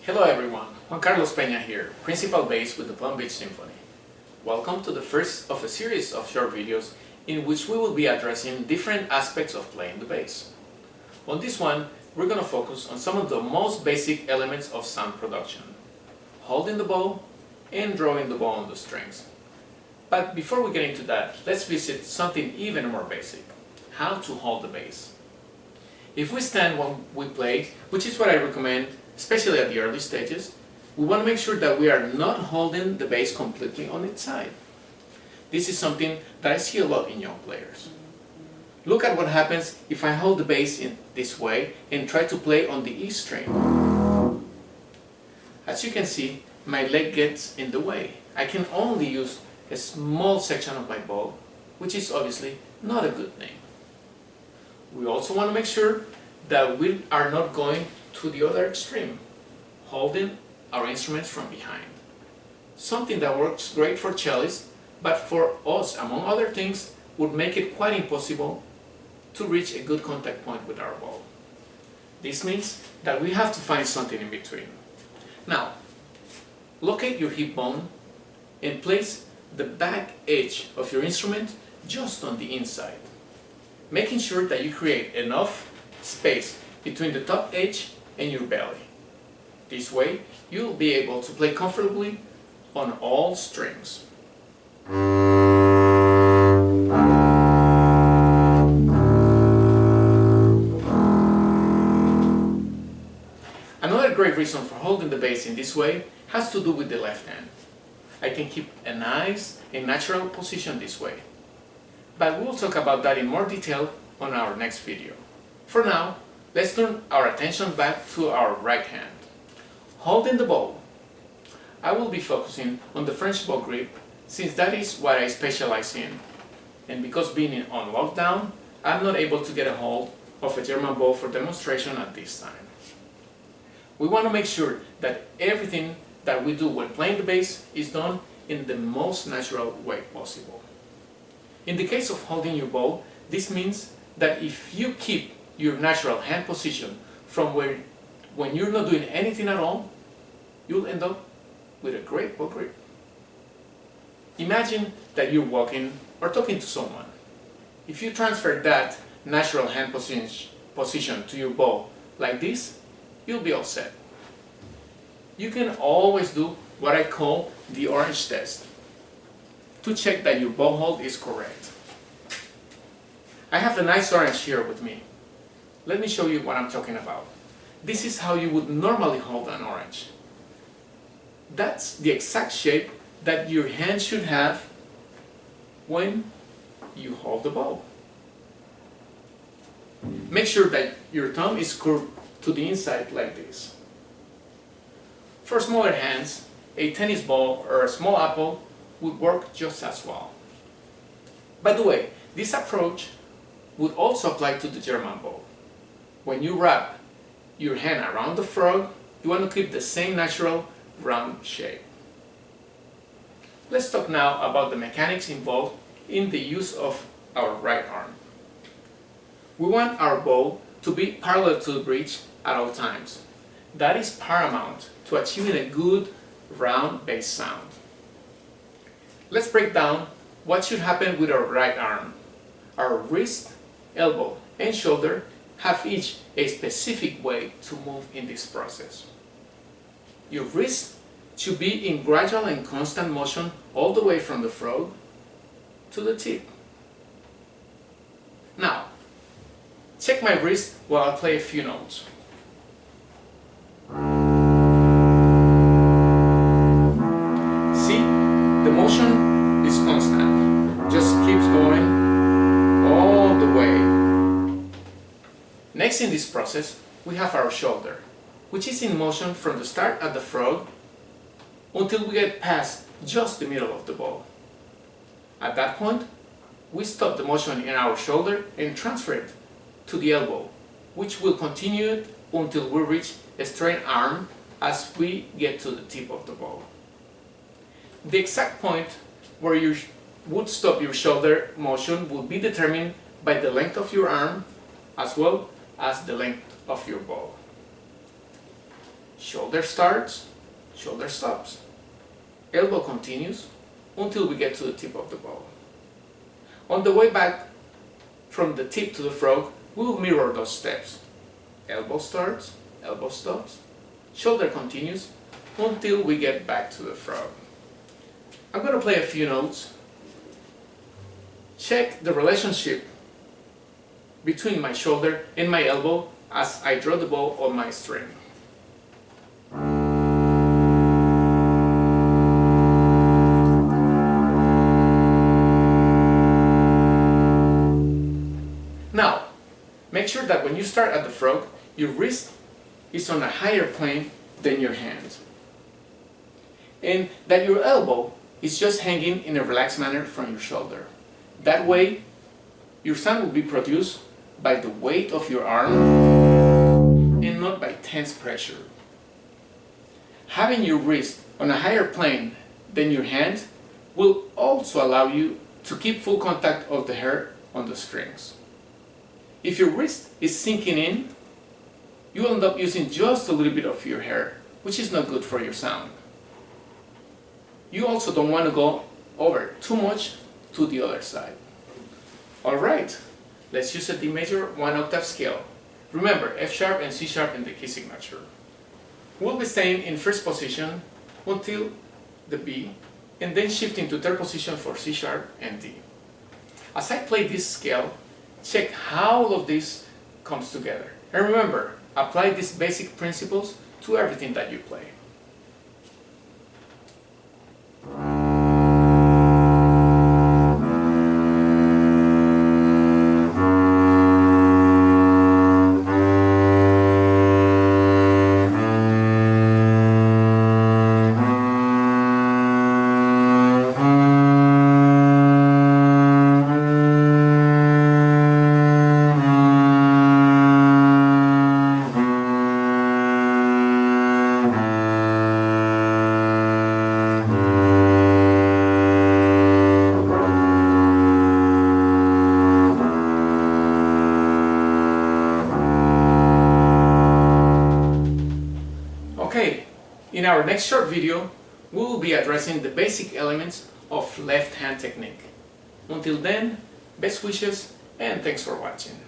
Hello everyone, Juan-Carlos Peña here, Principal Bass with the Beach Symphony. Welcome to the first of a series of short videos in which we will be addressing different aspects of playing the bass. On this one, we're going to focus on some of the most basic elements of sound production: holding the bow and drawing the bow on the strings. But before we get into that, let's visit something even more basic: how to hold the bass. If we stand when we play, which is what I recommend, especially at the early stages, we want to make sure that we are not holding the bass completely on its side. This is something that I see a lot in young players. Look at what happens if I hold the bass in this way and try to play on the E string. As you can see, my leg gets in the way. I can only use a small section of my bow, which is obviously not a good thing. We also want to make sure that we are not going to the other extreme, holding our instruments from behind. Something that works great for cellists, but for us, among other things, would make it quite impossible to reach a good contact point with our bow. This means that we have to find something in between. Now, locate your hip bone and place the back edge of your instrument just on the inside, making sure that you create enough space between the top edge and your belly. This way, you'll be able to play comfortably on all strings. Another great reason for holding the bass in this way has to do with the left hand. I can keep a nice and natural position this way, but we'll talk about that in more detail on our next video. For now, let's turn our attention back to our right hand. Holding the bow, I will be focusing on the French bow grip, since that is what I specialize in. And because being on lockdown, I'm not able to get a hold of a German bow for demonstration at this time. We want to make sure that everything that we do when playing the bass is done in the most natural way possible. In the case of holding your bow, this means that if you keep your natural hand position from when you're not doing anything at all, you'll end up with a great bow grip. Imagine that you're walking or talking to someone. If you transfer that natural hand position to your bow like this, you'll be all set. You can always do what I call the orange test to check that your bow hold is correct. I have a nice orange here with me. Let me show you what I'm talking about. This is how you would normally hold an orange. That's the exact shape that your hand should have when you hold the bow. Make sure that your thumb is curved to the inside like this. For smaller hands, a tennis ball or a small apple would work just as well. By the way, this approach would also apply to the German bow. When you wrap your hand around the frog, you want to keep the same natural round shape. Let's talk now about the mechanics involved in the use of our right arm. We want our bow to be parallel to the bridge at all times. That is paramount to achieving a good round bass sound. Let's break down what should happen with our right arm. Our wrist, elbow, and shoulder have each a specific way to move in this process. Your wrist should be in gradual and constant motion all the way from the frog to the tip. Now, check my wrist while I play a few notes. See, the motion is constant, just keeps going all the way. Next in this process, we have our shoulder, which is in motion from the start at the frog until we get past just the middle of the bow. At that point, we stop the motion in our shoulder and transfer it to the elbow, which will continue until we reach a straight arm as we get to the tip of the bow. The exact point where you would stop your shoulder motion will be determined by the length of your arm as well as the length of your bow. Shoulder starts, shoulder stops. Elbow continues until we get to the tip of the bow. On the way back from the tip to the frog, we will mirror those steps. Elbow starts, elbow stops, shoulder continues until we get back to the frog. I'm going to play a few notes. Check the relationship between my shoulder and my elbow as I draw the bow on my string. Now, make sure that when you start at the frog, your wrist is on a higher plane than your hand, and that your elbow is just hanging in a relaxed manner from your shoulder. That way, your sound will be produced by the weight of your arm and not by tense pressure. Having your wrist on a higher plane than your hand will also allow you to keep full contact of the hair on the strings. If your wrist is sinking in, you will end up using just a little bit of your hair, which is not good for your sound. You also don't want to go over too much to the other side. Alright, let's use a D major 1 octave scale. Remember, F sharp and C sharp in the key signature. We'll be staying in first position until the B, and then shifting to third position for C sharp and D. As I play this scale, check how all of this comes together. And remember, apply these basic principles to everything that you play. Okay, in our next short video, we will be addressing the basic elements of left hand technique. Until then, best wishes and thanks for watching.